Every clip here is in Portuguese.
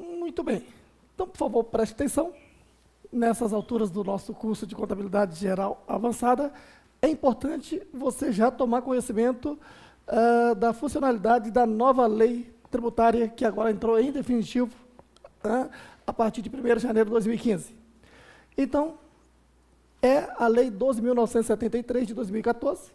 Muito bem. Então, por favor, preste atenção. Nessas alturas do nosso curso de Contabilidade Geral Avançada, é importante você já tomar conhecimento da funcionalidade da nova lei tributária, que agora entrou em definitivo, a partir de 1º de janeiro de 2015. Então, é a Lei 12.973 de 2014,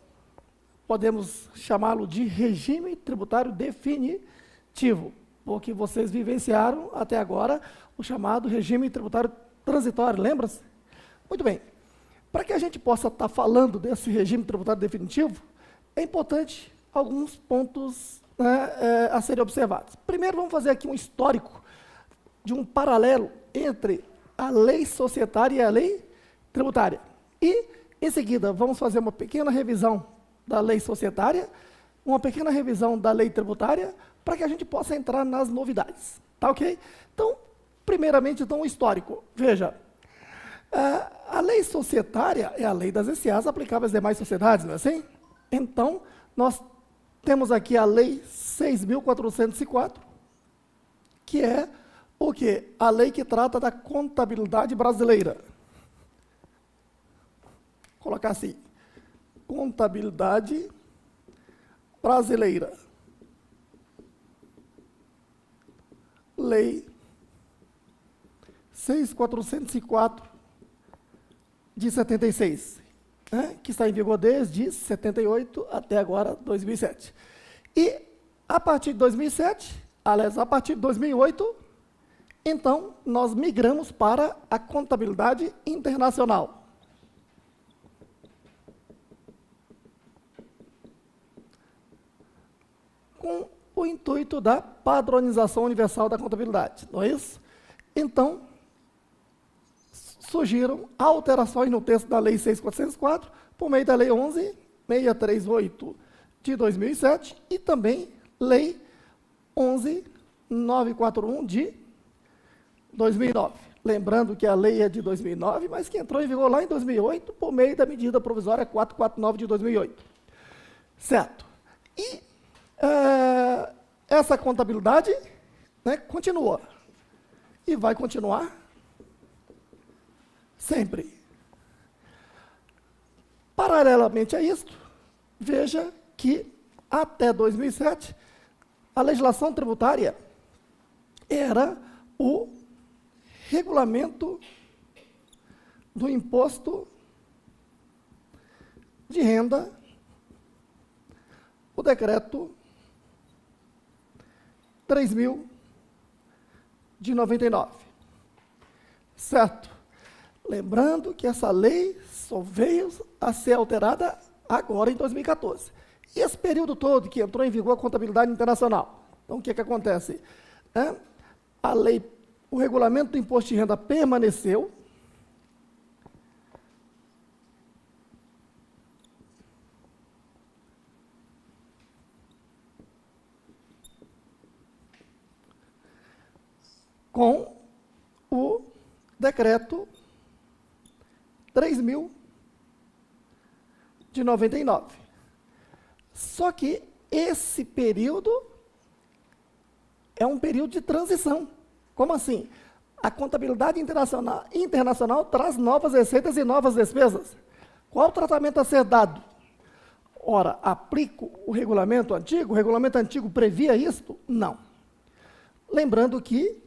podemos chamá-lo de regime tributário definitivo, porque vocês vivenciaram até agora o chamado regime tributário transitório, lembra-se? Muito bem. Para que a gente possa estar falando desse regime tributário definitivo, é importante alguns pontos a serem observados. Primeiro, vamos fazer aqui um histórico de um paralelo entre a lei societária e a lei tributária. E, em seguida, vamos fazer uma pequena revisão da lei societária, uma pequena revisão da lei tributária, para que a gente possa entrar nas novidades. Tá ok? Então, primeiramente, então, o histórico. Veja, a lei societária é a lei das SAs aplicável às demais sociedades, não é assim? Então, nós temos aqui a lei 6.404, que é o quê? A lei que trata da contabilidade brasileira. Vou colocar assim, contabilidade brasileira. Lei 6.404 de 76, que está em vigor desde 78 até agora, 2007. E, a partir de 2007, aliás, a partir de 2008, então, nós migramos para a contabilidade internacional. Com o intuito da padronização universal da contabilidade, não é isso? Então, surgiram alterações no texto da Lei 6.404, por meio da Lei 11.638 de 2007 e também Lei 11.941 de 2009. Lembrando que a lei é de 2009, mas que entrou em vigor lá em 2008, por meio da medida provisória 449 de 2008. Certo. E essa contabilidade continua. E vai continuar sempre. Paralelamente a isto, veja que até 2007, a legislação tributária era o regulamento do imposto de renda, o decreto 3.000 de 99. Certo? Lembrando que essa lei só veio a ser alterada agora em 2014. E esse período todo que entrou em vigor a contabilidade internacional. Então, o que acontece? A lei, o regulamento do imposto de renda permaneceu. Com o decreto 3.000 de 99. Só que esse período é um período de transição. Como assim? A contabilidade internacional traz novas receitas e novas despesas. Qual o tratamento a ser dado? Ora, aplico o regulamento antigo? O regulamento antigo previa isto? Não. Lembrando que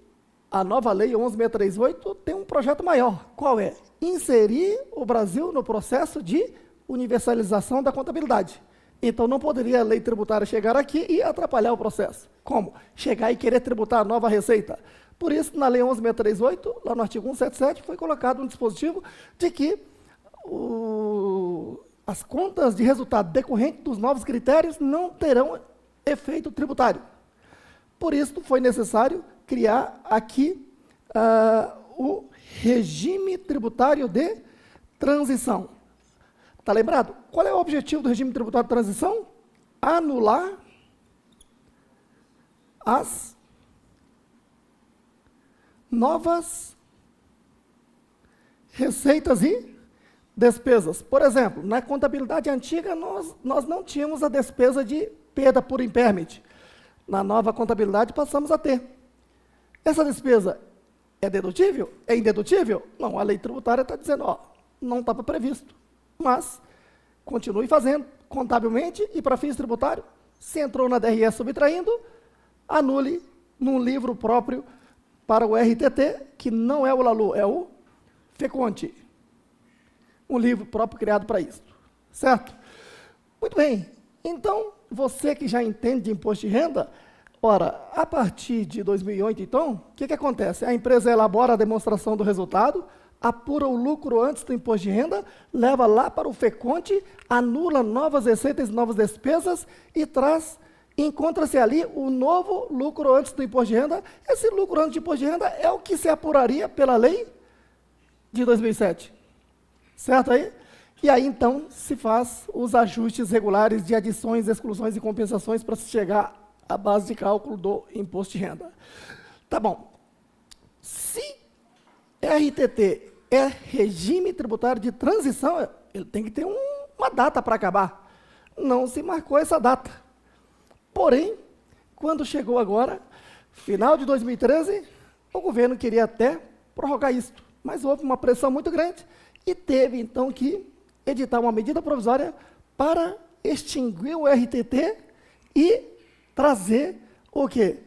a nova lei 11.638 tem um projeto maior. Qual é? Inserir o Brasil no processo de universalização da contabilidade. Então, não poderia a lei tributária chegar aqui e atrapalhar o processo. Como? Chegar e querer tributar a nova receita. Por isso, na lei 11.638, lá no artigo 177, foi colocado um dispositivo de que as contas de resultado decorrente dos novos critérios não terão efeito tributário. Por isso, foi necessário criar aqui o regime tributário de transição. Está lembrado? Qual é o objetivo do regime tributário de transição? Anular as novas receitas e despesas. Por exemplo, na contabilidade antiga, nós não tínhamos a despesa de perda por impairment. Na nova contabilidade, passamos a ter. Essa despesa é dedutível? É indedutível? Não, a lei tributária está dizendo, ó, não estava previsto, mas continue fazendo contabilmente e para fins tributários. Se entrou na DRE subtraindo, anule num livro próprio para o RTT, que não é o LALU, é o FECONTE. Um livro próprio criado para isso, certo? Muito bem, então, você que já entende de imposto de renda, ora, a partir de 2008, então, o que acontece? A empresa elabora a demonstração do resultado, apura o lucro antes do imposto de renda, leva lá para o FECONTE, anula novas receitas e novas despesas e traz, encontra-se ali o novo lucro antes do imposto de renda. Esse lucro antes do imposto de renda é o que se apuraria pela lei de 2007. Certo aí? E aí, então, se faz os ajustes regulares de adições, exclusões e compensações para se chegar à base de cálculo do imposto de renda. Tá bom. Se RTT é regime tributário de transição, ele tem que ter uma data para acabar. Não se marcou essa data. Porém, quando chegou agora, final de 2013, o governo queria até prorrogar isso, mas houve uma pressão muito grande e teve, então, que editar uma medida provisória para extinguir o RTT e trazer o quê?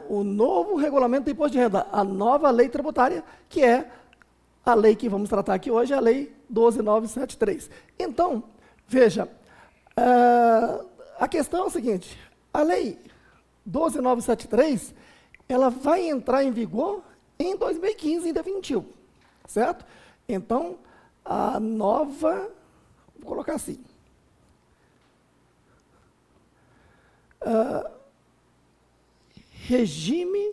O novo regulamento do imposto de renda, a nova lei tributária, que é a lei que vamos tratar aqui hoje, a lei 12.973. Então, veja, a questão é o seguinte, a lei 12.973, ela vai entrar em vigor em 2015, em definitivo, certo? Então, a nova, vou colocar assim, regime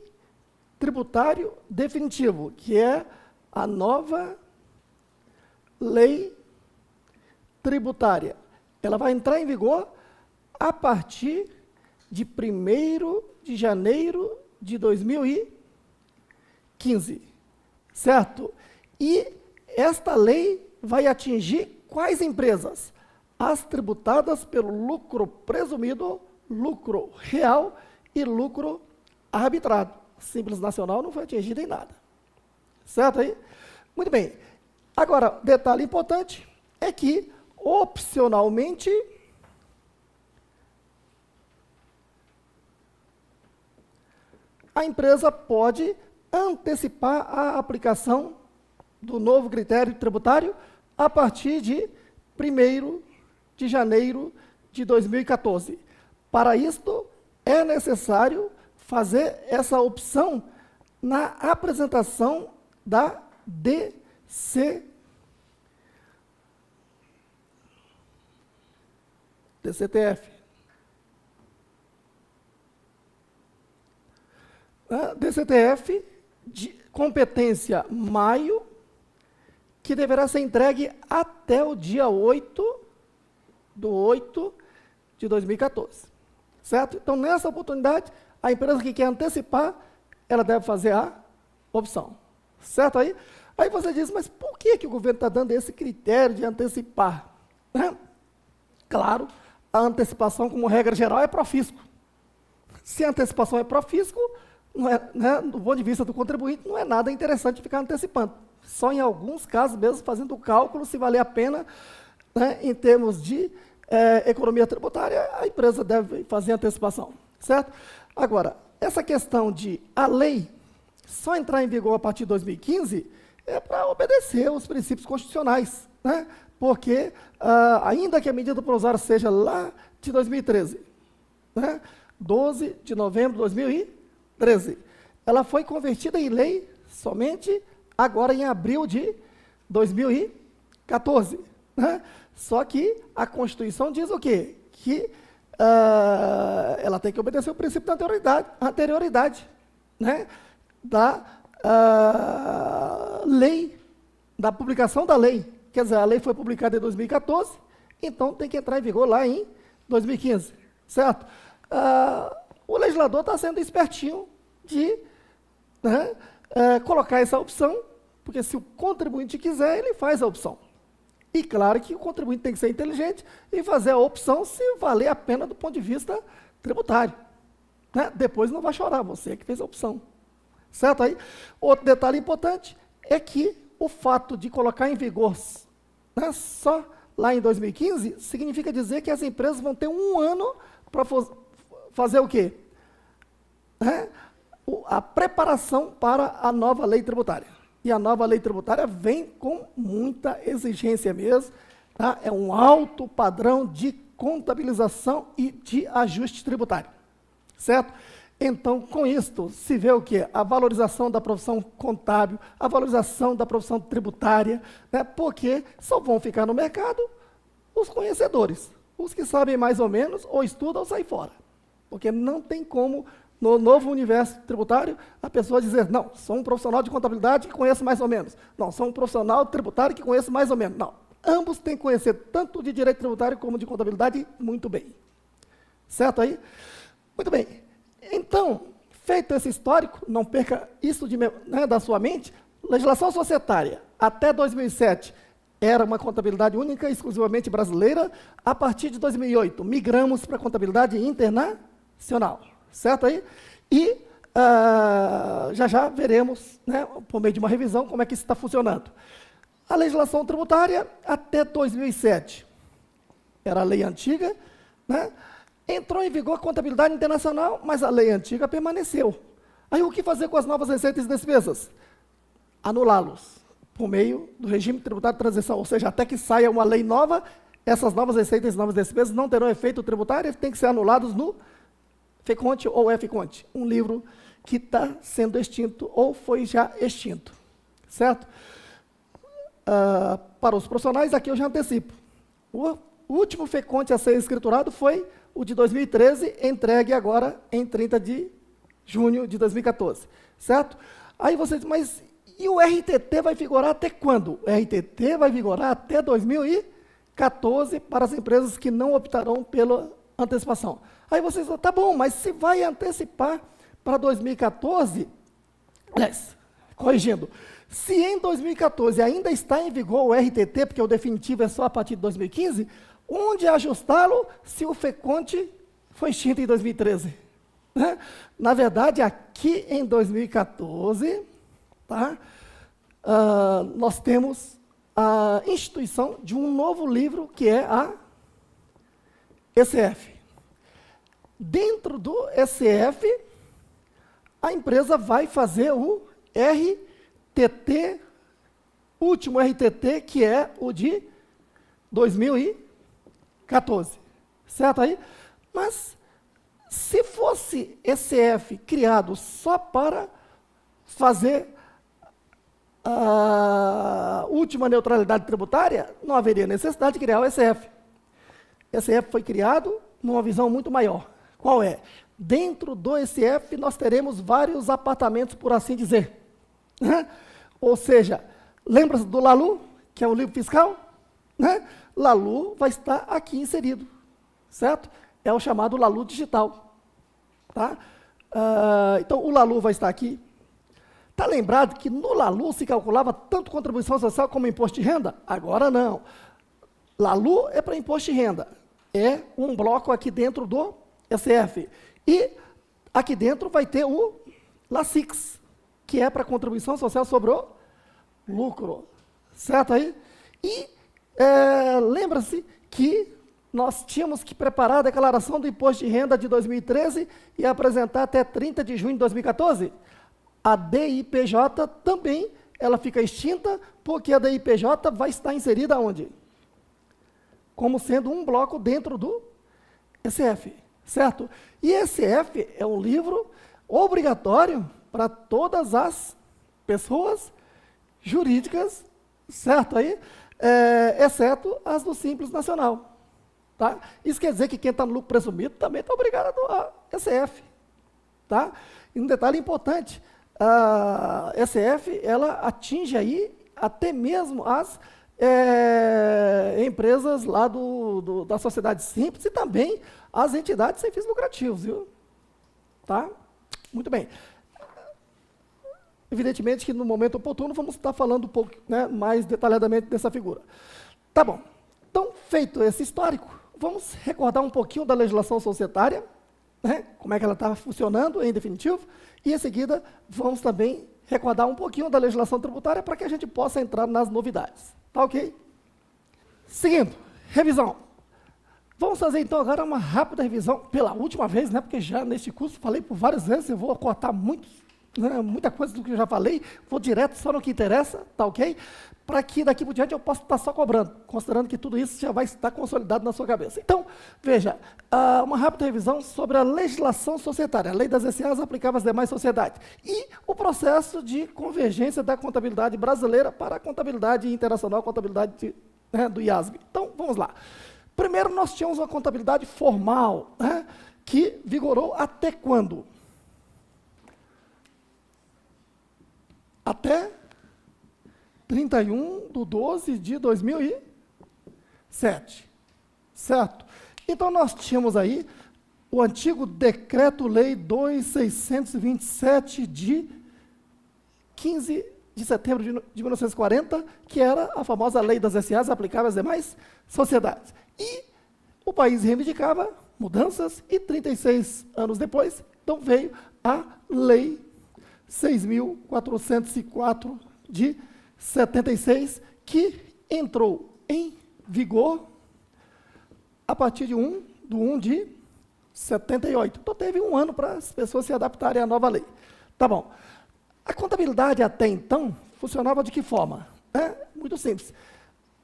tributário definitivo, que é a nova lei tributária. Ela vai entrar em vigor a partir de 1º de janeiro de 2015, certo? E esta lei vai atingir quais empresas? As tributadas pelo lucro presumido, lucro real e lucro arbitrado. Simples Nacional não foi atingido em nada. Certo aí? Muito bem. Agora, detalhe importante é que, opcionalmente, a empresa pode antecipar a aplicação do novo critério tributário a partir de 1º de janeiro de 2014. Para isto, é necessário fazer essa opção na apresentação da DCTF. A DCTF, de competência maio, que deverá ser entregue até o dia 8/8 de 2014. Certo? Então, nessa oportunidade, a empresa que quer antecipar, ela deve fazer a opção. Certo aí? Aí você diz, mas por que o governo está dando esse critério de antecipar? Claro, a antecipação, como regra geral, é pró-fisco. Se a antecipação é pró-fisco, não é, do ponto de vista do contribuinte, não é nada interessante ficar antecipando. Só em alguns casos mesmo, fazendo o cálculo, se valer a pena, em termos de economia tributária, a empresa deve fazer antecipação, certo? Agora, essa questão de a lei só entrar em vigor a partir de 2015 é para obedecer os princípios constitucionais, porque, ainda que a medida provisória seja lá de 2013, 12 de novembro de 2013, ela foi convertida em lei somente agora em abril de 2014. Só que a Constituição diz o quê? Que ela tem que obedecer o princípio da anterioridade da lei, da publicação da lei. Quer dizer, a lei foi publicada em 2014, então tem que entrar em vigor lá em 2015, certo? O legislador está sendo espertinho de colocar essa opção, porque se o contribuinte quiser, ele faz a opção. E claro que o contribuinte tem que ser inteligente e fazer a opção se valer a pena do ponto de vista tributário. né? Depois não vai chorar, você que fez a opção. Certo aí? Outro detalhe importante é que o fato de colocar em vigor, né, só lá em 2015, significa dizer que as empresas vão ter um ano para fazer o quê? A preparação para a nova lei tributária. E a nova lei tributária vem com muita exigência mesmo, tá? É um alto padrão de contabilização e de ajuste tributário, certo? Então, com isto, se vê o quê? A valorização da profissão contábil, a valorização da profissão tributária, né? Porque só vão ficar no mercado os conhecedores, os que sabem mais ou menos, ou estudam ou saem fora. Porque não tem como, no novo universo tributário, a pessoa dizer, não, sou um profissional de contabilidade que conheço mais ou menos. Não, sou um profissional tributário que conheço mais ou menos. Não, ambos têm que conhecer tanto de direito tributário como de contabilidade muito bem. Certo aí? Muito bem. Então, feito esse histórico, não perca isso da sua mente, legislação societária, até 2007, era uma contabilidade única, exclusivamente brasileira. A partir de 2008, migramos para a contabilidade internacional. Certo aí? E já veremos, né, por meio de uma revisão, como é que isso está funcionando. A legislação tributária, até 2007, era a lei antiga, né? Entrou em vigor a contabilidade internacional, mas a lei antiga permaneceu. Aí o que fazer com as novas receitas e despesas? Anulá-los, por meio do regime tributário de transição, ou seja, até que saia uma lei nova, essas novas receitas e novas despesas não terão efeito tributário, têm que ser anulados no FECONTE ou FCONTE, um livro que está sendo extinto ou foi já extinto, certo? Para os profissionais, aqui eu já antecipo. O último FECONTE a ser escriturado foi o de 2013, entregue agora em 30 de junho de 2014, certo? Aí você diz, mas e o RTT vai vigorar até quando? O RTT vai vigorar até 2014 para as empresas que não optarão pela antecipação. Aí você diz, tá bom, mas se vai antecipar para 2014, corrigindo, se em 2014 ainda está em vigor o RTT, porque o definitivo é só a partir de 2015, onde ajustá-lo se o FECONTE foi extinto em 2013? Né? Na verdade, aqui em 2014, tá, nós temos a instituição de um novo livro, que é a ECF. Dentro do ECF, a empresa vai fazer o RTT, último RTT, que é o de 2014, certo aí? Mas, se fosse ECF criado só para fazer a última neutralidade tributária, não haveria necessidade de criar o ECF. O ECF foi criado numa visão muito maior. Qual é? Dentro do ECF, nós teremos vários apartamentos, por assim dizer. Né? Ou seja, lembra-se do LALU, que é o livro fiscal? Né? LALU vai estar aqui inserido, certo? É o chamado LALU digital. Tá? Então, o LALU vai estar aqui. Está lembrado que no LALU se calculava tanto contribuição social como imposto de renda? Agora não. LALU é para imposto de renda. É um bloco aqui dentro do ECF. E aqui dentro vai ter o LACIX, que é para contribuição social sobre o lucro. Certo aí? E lembra-se que nós tínhamos que preparar a declaração do imposto de renda de 2013 e apresentar até 30 de junho de 2014? A DIPJ também, ela fica extinta, porque a DIPJ vai estar inserida onde? Como sendo um bloco dentro do ECF, certo? E ECF é um livro obrigatório para todas as pessoas jurídicas, certo aí? Exceto as do Simples Nacional. Tá? Isso quer dizer que quem está no lucro presumido também está obrigado a ECF. Tá? E um detalhe importante, a ECF, ela atinge aí até mesmo as empresas lá da sociedade simples e também as entidades sem fins lucrativos, viu? Tá? Muito bem. Evidentemente que no momento oportuno vamos estar falando um pouco, né, mais detalhadamente dessa figura. Tá bom. Então, feito esse histórico, vamos recordar um pouquinho da legislação societária, né, como é que ela está funcionando em definitivo, e em seguida vamos também recordar um pouquinho da legislação tributária para que a gente possa entrar nas novidades. Tá ok? Seguindo, revisão. Vamos fazer então agora uma rápida revisão, pela última vez, né, porque já neste curso falei por várias vezes, eu vou cortar muita coisa do que eu já falei, vou direto só no que interessa, tá ok? Para que daqui por diante eu possa estar só cobrando, considerando que tudo isso já vai estar consolidado na sua cabeça. Então, veja, uma rápida revisão sobre a legislação societária, a lei das SAs aplicável às demais sociedades, e o processo de convergência da contabilidade brasileira para a contabilidade internacional, a contabilidade do IASB. Então, vamos lá. Primeiro, nós tínhamos uma contabilidade formal, né, que vigorou até quando? Até 31/12/2007, certo? Então, nós tínhamos aí o antigo Decreto-Lei 2627 de 15 de setembro de 1940, que era a famosa Lei das SAs aplicável às demais sociedades. E o país reivindicava mudanças, e 36 anos depois, então veio a Lei 6.404 de 76, que entrou em vigor a partir de 1 de 78. Então, teve um ano para as pessoas se adaptarem à nova lei. Tá bom. A contabilidade, até então, funcionava de que forma? Muito simples.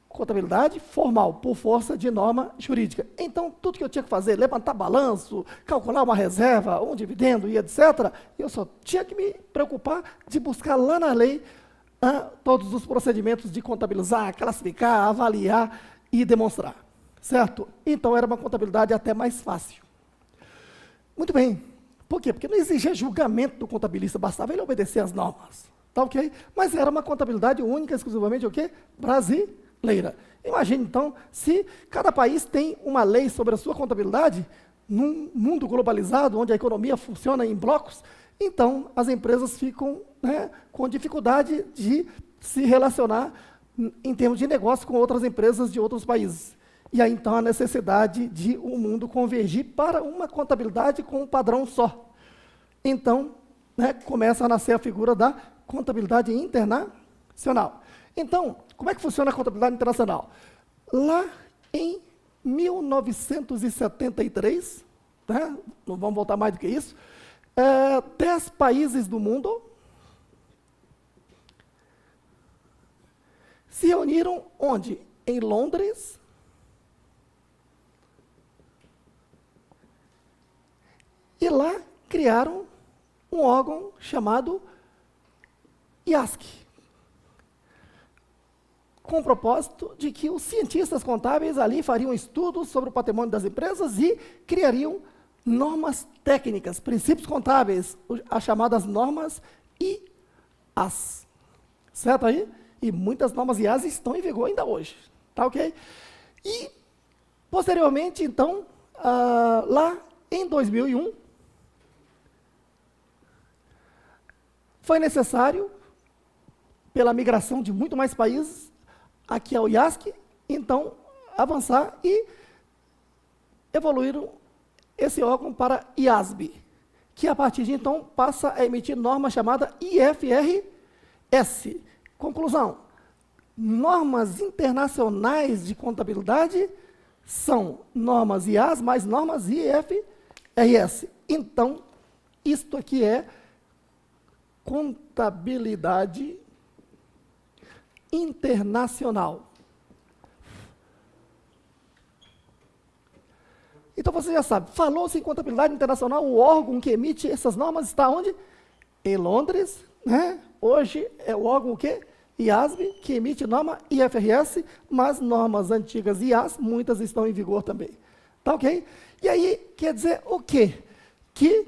Contabilidade formal, por força de norma jurídica. Então, tudo que eu tinha que fazer, levantar balanço, calcular uma reserva, um dividendo e etc., eu só tinha que me preocupar de buscar lá na lei todos os procedimentos de contabilizar, classificar, avaliar e demonstrar. Certo? Então, era uma contabilidade até mais fácil. Muito bem. Por quê? Porque não exigia julgamento do contabilista, bastava ele obedecer às normas. Tá ok? Mas era uma contabilidade única, exclusivamente o quê? Brasileira. Imagine, então, se cada país tem uma lei sobre a sua contabilidade, num mundo globalizado, onde a economia funciona em blocos, então as empresas ficam, né, com dificuldade de se relacionar em termos de negócio com outras empresas de outros países. E aí, então, a necessidade de o mundo convergir para uma contabilidade com um padrão só. Então, né, começa a nascer a figura da contabilidade internacional. Então, como é que funciona a contabilidade internacional? Lá em 1973, né, não vamos voltar mais do que isso, 10 países do mundo se reuniram onde? Em Londres, e lá criaram um órgão chamado IASC, com o propósito de que os cientistas contábeis ali fariam estudos sobre o patrimônio das empresas e criariam normas técnicas, princípios contábeis, as chamadas normas IAS. Certo aí? E muitas normas IAS estão em vigor ainda hoje. Tá ok? E, posteriormente, então, lá em 2001, foi necessário, pela migração de muito mais países, aqui ao IASC, então, avançar e evoluíram esse órgão para IASB, que a partir de então passa a emitir norma chamada IFRS. Conclusão: normas internacionais de contabilidade são normas IAS mais normas IFRS. Então, isto aqui é contabilidade internacional. Então você já sabe, falou-se em contabilidade internacional, o órgão que emite essas normas está onde? Em Londres, né? Hoje é o órgão o quê? IASB, que emite norma IFRS, mas normas antigas IAS, muitas estão em vigor também. Tá ok? E aí, quer dizer o quê? Que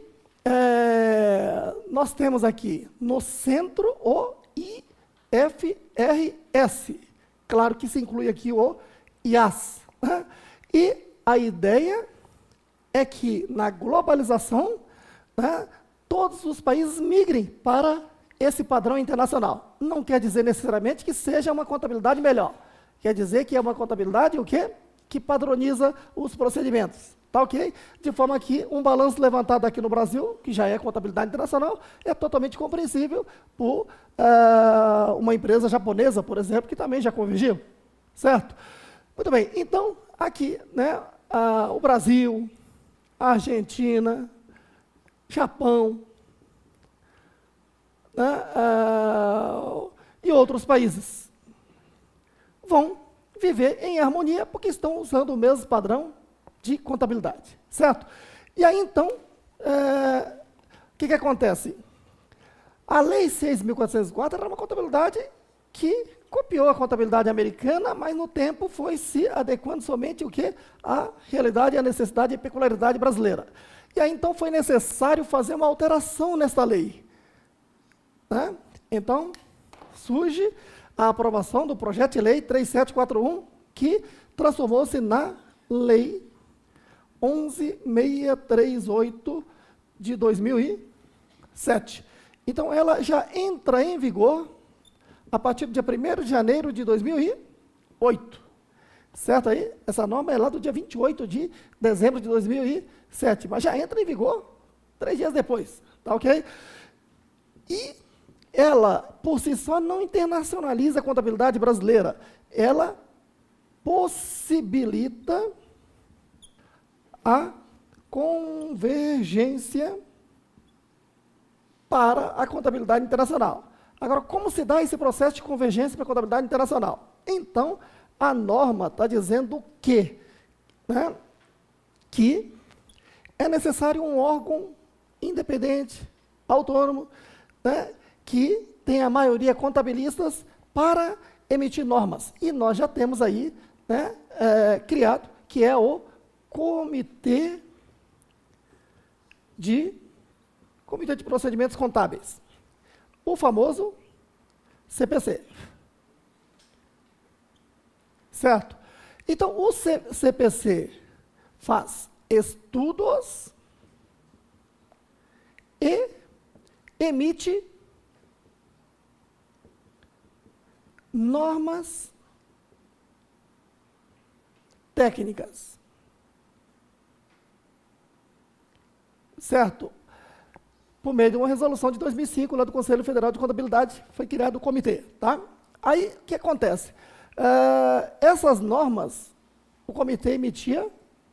nós temos aqui no centro o IFRS. Claro que se inclui aqui o IAS. Né? E a ideia é que na globalização, né, todos os países migrem para esse padrão internacional. Não quer dizer necessariamente que seja uma contabilidade melhor. Quer dizer que é uma contabilidade o quê? que padroniza os procedimentos. Tá ok? De forma que um balanço levantado aqui no Brasil, que já é contabilidade internacional, é totalmente compreensível por uma empresa japonesa, por exemplo, que também já convergiu. Certo? Muito bem. Então, aqui, né, o Brasil, a Argentina, Japão, né, e outros países vão viver em harmonia porque estão usando o mesmo padrão de contabilidade, certo? E aí, então, o que acontece? A Lei 6.404 era uma contabilidade que copiou a contabilidade americana, mas no tempo foi se adequando somente o quê? À realidade, à necessidade e peculiaridade brasileira. E aí, então, foi necessário fazer uma alteração nesta lei. Né? Então, surge a aprovação do projeto de lei 3741, que transformou-se na Lei 11.638 de 2007. Então, ela já entra em vigor a partir do dia 1º de janeiro de 2008. Certo aí? Essa norma é lá do dia 28 de dezembro de 2007, mas já entra em vigor 3 dias depois. Tá ok? E ela, por si só, não internacionaliza a contabilidade brasileira. Ela possibilita a convergência para a contabilidade internacional. Agora, como se dá esse processo de convergência para a contabilidade internacional? Então, a norma está dizendo o quê? Né? Que é necessário um órgão independente, autônomo, né, que tenha a maioria contabilistas para emitir normas. E nós já temos aí, né, criado, que é o Comitê de Procedimentos Contábeis, o famoso CPC. Certo? Então, o CPC faz estudos e emite normas técnicas. Certo? Por meio de uma resolução de 2005, lá do Conselho Federal de Contabilidade, foi criado o comitê. Tá? Aí, o que acontece? Essas normas, o comitê emitia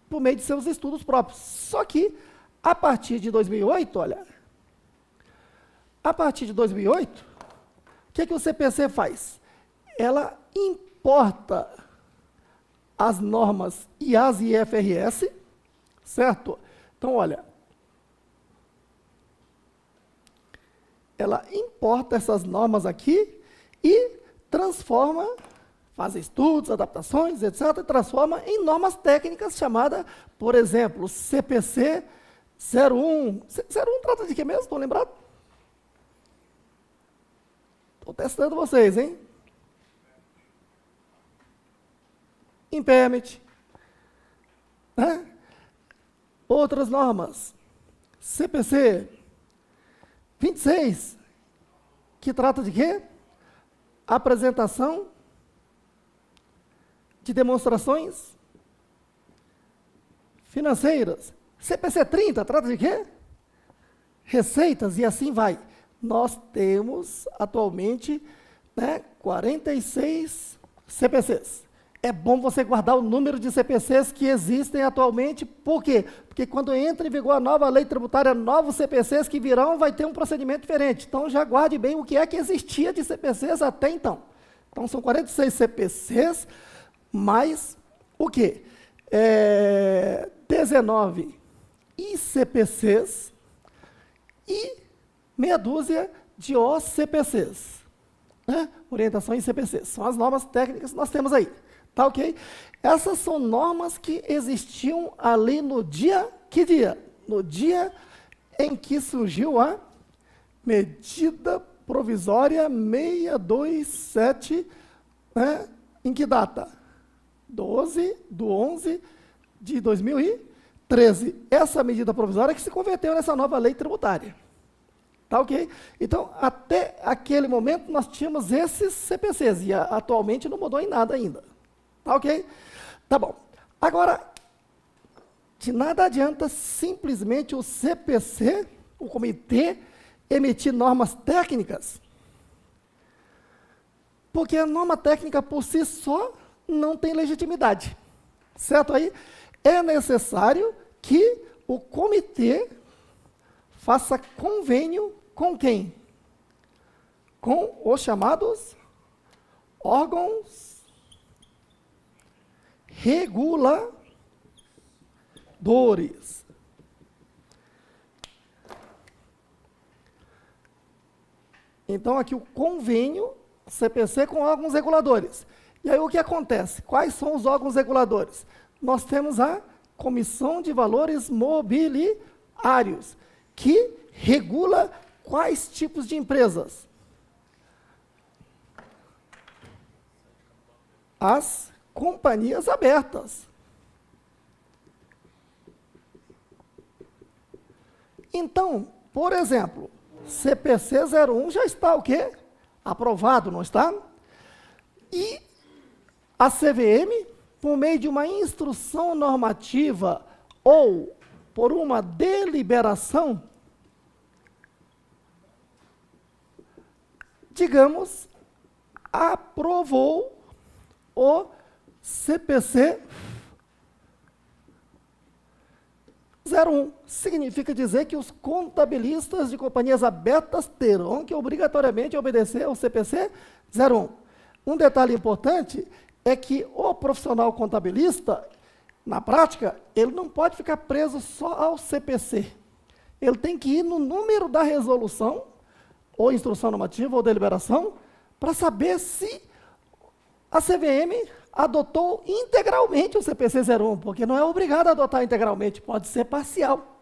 por meio de seus estudos próprios. Só que, a partir de 2008, olha, a partir de 2008, o que o CPC faz? Ela importa as normas IAS e IFRS, certo? Então, olha, ela importa essas normas aqui e transforma, faz estudos, adaptações, etc., e transforma em normas técnicas chamadas, por exemplo, CPC 01. 01 trata de quê mesmo? Estão lembrados? Estou testando vocês, hein? Impairment. Né? Outras normas. CPC 26, que trata de quê? Apresentação de demonstrações financeiras. CPC 30, trata de quê? Receitas, e assim vai. Nós temos, atualmente, né, 46 CPCs. É bom você guardar o número de CPCs que existem atualmente. Por quê? Porque quando entra em vigor a nova lei tributária, novos CPCs que virão, vai ter um procedimento diferente. Então, já guarde bem o que é que existia de CPCs até então. Então, são 46 CPCs, mais o quê? 19 ICPCs e meia dúzia de OCPCs. Né? Orientação em CPCs. São as normas técnicas que nós temos aí. Tá ok? Essas são normas que existiam ali no dia, que dia? No dia em que surgiu a medida provisória 627, né? Em que data? 12/11 de 2013. Essa medida provisória que se converteu nessa nova lei tributária. Tá ok? Então, até aquele momento, nós tínhamos esses CPCs, e atualmente não mudou em nada ainda. Tá ok? Tá bom. Agora, de nada adianta simplesmente o CPC, o comitê, emitir normas técnicas, porque a norma técnica por si só não tem legitimidade, certo aí? É necessário que o comitê faça convênio com quem? Com os chamados órgãos reguladores. Então, aqui o convênio CPC com órgãos reguladores. E aí o que acontece? Quais são os órgãos reguladores? Nós temos a Comissão de Valores Mobiliários, que regula quais tipos de empresas? As companhias abertas. Então, por exemplo, CPC 01 já está o quê? Aprovado, não está? E a CVM, por meio de uma instrução normativa ou por uma deliberação, digamos, aprovou o CPC 01. Significa dizer que os contabilistas de companhias abertas terão que obrigatoriamente obedecer ao CPC 01. Um detalhe importante é que o profissional contabilista, na prática, ele não pode ficar preso só ao CPC. Ele tem que ir no número da resolução, ou instrução normativa, ou deliberação, para saber se a CVM adotou integralmente o CPC 01, porque não é obrigado a adotar integralmente, pode ser parcial.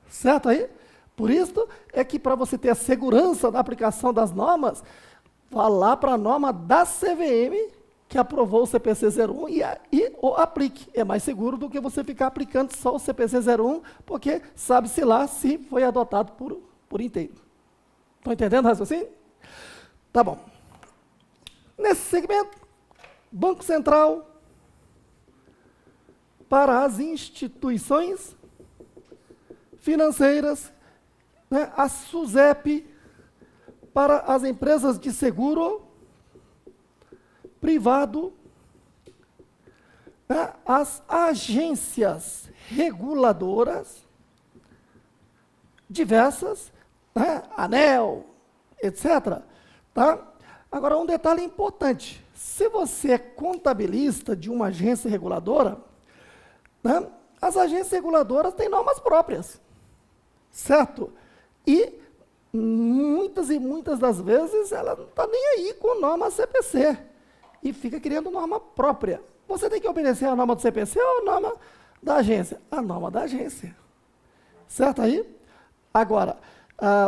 Certo aí? Por isso é que para você ter a segurança da aplicação das normas, vá lá para a norma da CVM, que aprovou o CPC 01 e o aplique. É mais seguro do que você ficar aplicando só o CPC 01, porque sabe-se lá se foi adotado por inteiro. Estão entendendo o raciocínio? Tá bom. Nesse segmento, Banco Central para as instituições financeiras, né, a SUSEP para as empresas de seguro privado, né, as agências reguladoras diversas, né, ANEEL, etc. Tá? Agora, um detalhe importante. Se você é contabilista de uma agência reguladora, né, as agências reguladoras têm normas próprias, certo? E muitas das vezes ela não está nem aí com norma CPC e fica criando norma própria. Você tem que obedecer a norma do CPC ou a norma da agência? A norma da agência. Certo aí? Agora,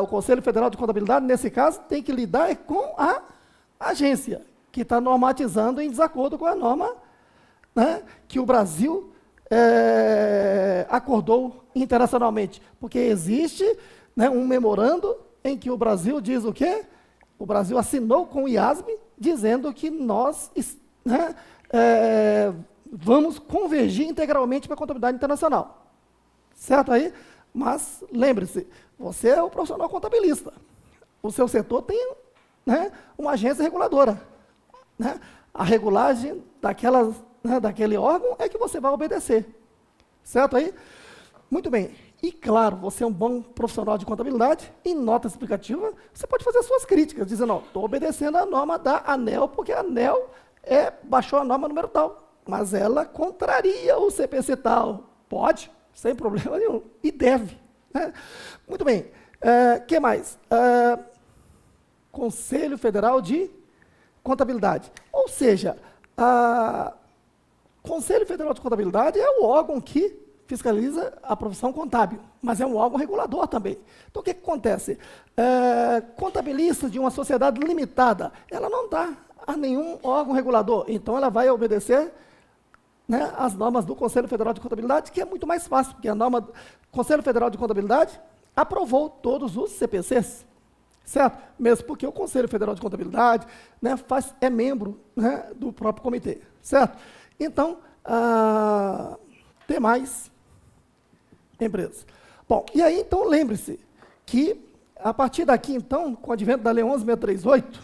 o Conselho Federal de Contabilidade, nesse caso, tem que lidar com a agência, que está normatizando em desacordo com a norma, né, que o Brasil acordou internacionalmente. Porque existe, né, um memorando em que o Brasil diz o quê? O Brasil assinou com o IASB, dizendo que nós, né, vamos convergir integralmente para a contabilidade internacional. Certo aí? Mas, lembre-se, você é o profissional contabilista. O seu setor tem, né, uma agência reguladora. Né? A regulagem daquele órgão é que você vai obedecer. Certo aí? Muito bem. E, claro, você é um bom profissional de contabilidade, em nota explicativa, você pode fazer suas críticas, dizendo, não, estou obedecendo a norma da ANEEL, porque a ANEEL baixou a norma número tal, mas ela contraria o CPC tal. Pode, sem problema nenhum. E deve. Né? Muito bem. Que mais? Conselho Federal de Contabilidade. Ou seja, Conselho Federal de Contabilidade é o órgão que fiscaliza a profissão contábil, mas é um órgão regulador também. Então, o que acontece? Contabilista de uma sociedade limitada, ela não dá a nenhum órgão regulador, então ela vai obedecer, né, as normas do Conselho Federal de Contabilidade, que é muito mais fácil, porque a norma do Conselho Federal de Contabilidade aprovou todos os CPCs, certo? Mesmo porque o Conselho Federal de Contabilidade, né, é membro, né, do próprio comitê, certo? Então, ter mais empresas. Bom, e aí, então, lembre-se que, a partir daqui, então, com o advento da Lei 11.638,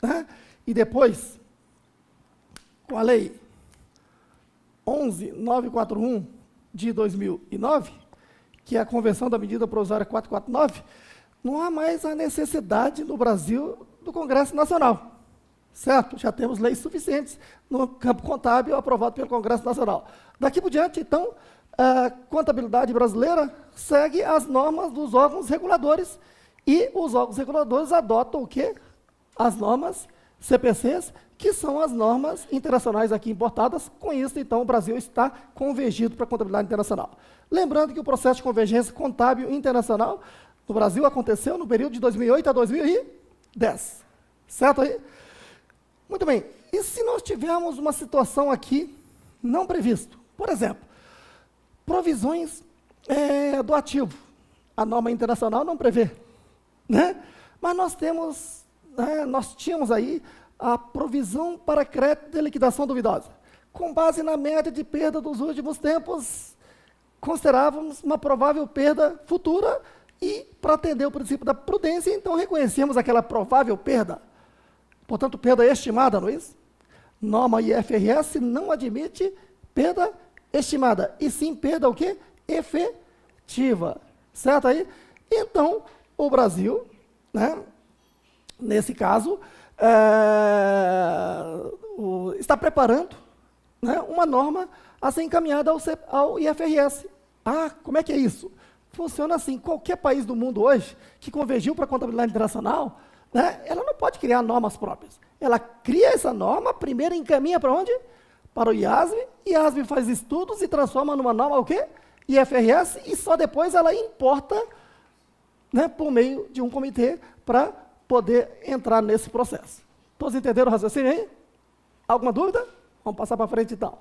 né, e depois, com a Lei 11.941, de 2009, que é a Convenção da Medida Provisória 449, não há mais a necessidade no Brasil do Congresso Nacional, certo? Já temos leis suficientes no campo contábil aprovado pelo Congresso Nacional. Daqui por diante, então, a contabilidade brasileira segue as normas dos órgãos reguladores e os órgãos reguladores adotam o quê? As normas CPCs, que são as normas internacionais aqui importadas. Com isso, então, o Brasil está convergido para a contabilidade internacional. Lembrando que o processo de convergência contábil internacional no Brasil aconteceu no período de 2008 a 2010. Certo aí? Muito bem. E se nós tivermos uma situação aqui não prevista? Por exemplo, provisões do ativo. A norma internacional não prevê, né? Mas nós tínhamos aí a provisão para crédito de liquidação duvidosa. Com base na média de perda dos últimos tempos, considerávamos uma provável perda futura e, para atender o princípio da prudência, então reconhecemos aquela provável perda. Portanto, perda estimada, não é isso? Norma IFRS não admite perda estimada, e sim perda o quê? Efetiva. Certo aí? Então, o Brasil, né, nesse caso, está preparando, né, uma norma a ser encaminhada ao IFRS. Como é que é isso? Funciona assim: qualquer país do mundo hoje que convergiu para a contabilidade internacional, né, ela não pode criar normas próprias. Ela cria essa norma, primeiro encaminha para onde? Para o IASB, IASB faz estudos e transforma numa norma o quê? IFRS, e só depois ela importa, né, por meio de um comitê para poder entrar nesse processo. Todos entenderam o raciocínio aí? Alguma dúvida? Vamos passar para frente então.